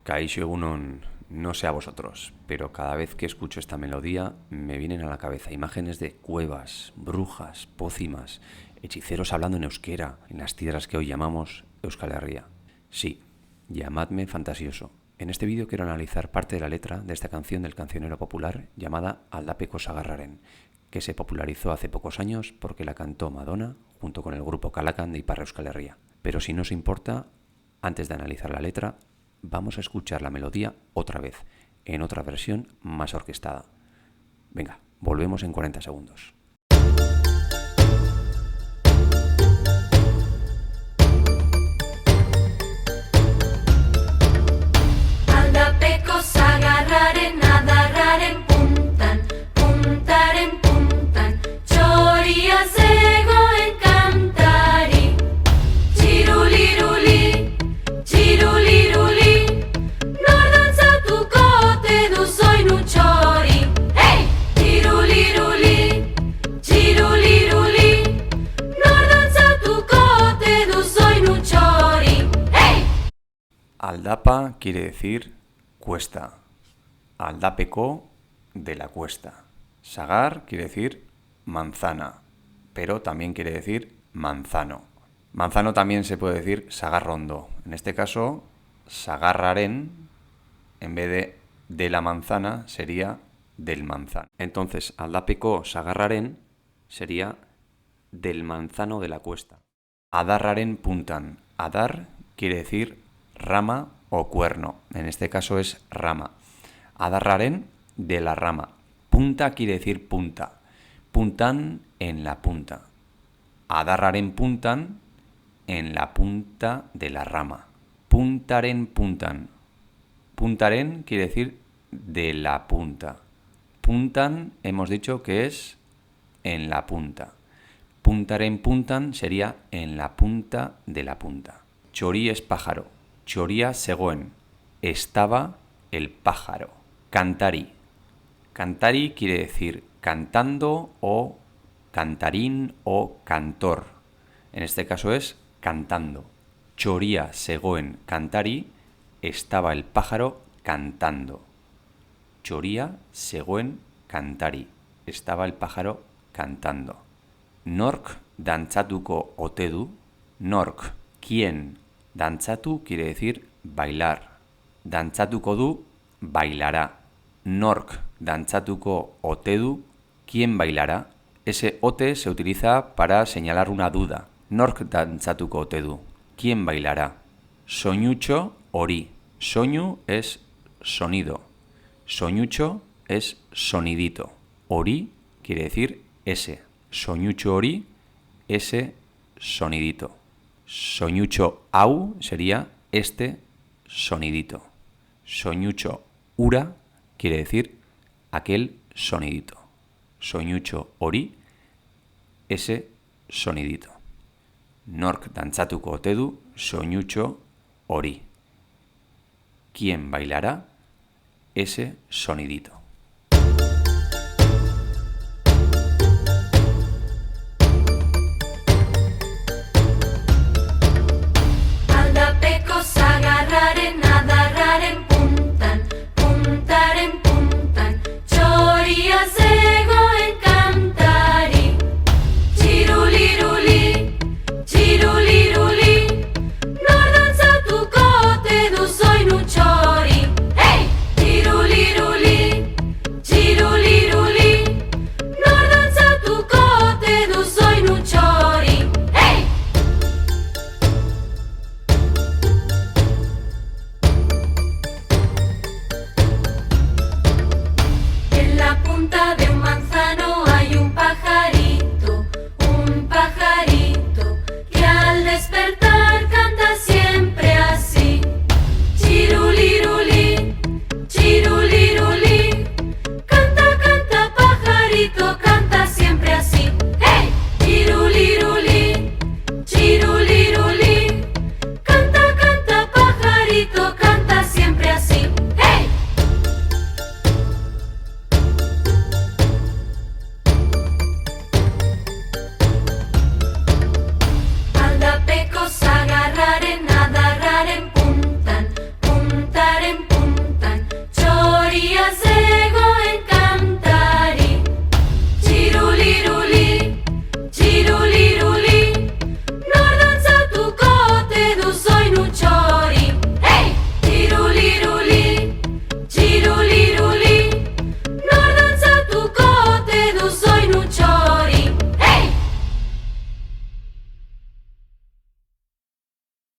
Kaixo Egunon, no sé a vosotros, pero cada vez que escucho esta melodía me vienen a la cabeza imágenes de cuevas, brujas, pócimas, hechiceros hablando en euskera, en las tierras que hoy llamamos Euskal Herria. Sí, llamadme fantasioso. En este vídeo quiero analizar parte de la letra de esta canción del cancionero popular llamada Aldapeko Sagarraren, que se popularizó hace pocos años porque la cantó Madonna junto con el grupo Kalakan de Ipar Euskal Herria. Pero si no os importa, antes de analizar la letra, vamos a escuchar la melodía otra vez, en otra versión más orquestada. Venga, volvemos en 40 segundos. Aldapeko sagarraren adarraren puntan, puntaren puntan, txoria zegoen kantari. Txiruliruli, txiruliruli, nor dantzatuko ote du soinu txori. Hey! Txiruliruli, txiruliruli, nor dantzatuko ote du soinu txori. Hey! Aldapa quiere decir cuesta. Aldapeko, de la cuesta. Sagar quiere decir manzana, pero también quiere decir manzano. Manzano también se puede decir sagarrondo. En este caso, sagarraren, en vez de la manzana, sería del manzano. Entonces, aldapeko sagarraren sería del manzano de la cuesta. Adarraren puntan. Adar quiere decir rama o cuerno. En este caso es rama. Adarraren, de la rama. Punta quiere decir punta. Puntan, en la punta. Adarraren puntan, en la punta de la rama. Puntaren puntan. Puntaren quiere decir de la punta. Puntan hemos dicho que es en la punta. Puntaren puntan sería en la punta de la punta. Txori es pájaro. Txoria zegoen. Estaba el pájaro. Cantari. Cantari quiere decir cantando o cantarín o cantor. En este caso es cantando. Txoria zegoen cantari, estaba el pájaro cantando. Txoria zegoen cantari, estaba el pájaro cantando. Nork dantzatuko ote du. Nork, ¿quién? Dantzatu quiere decir bailar. Dantzatuko du, bailará. Nork dantzatuko ote du, ¿quién bailará? Ese ote se utiliza para señalar una duda. Nork dantzatuko ote du, ¿quién bailará? Soñucho hori. Soñu es sonido. Soñucho es sonidito. Hori quiere decir ese. Soñucho hori, ese sonidito. Soñucho hau sería este sonidito. Soñucho ura quiere decir aquel sonidito. Soñucho hori, ese sonidito. Nork dantzatuko ote du soñucho hori. ¿Quién bailará ese sonidito?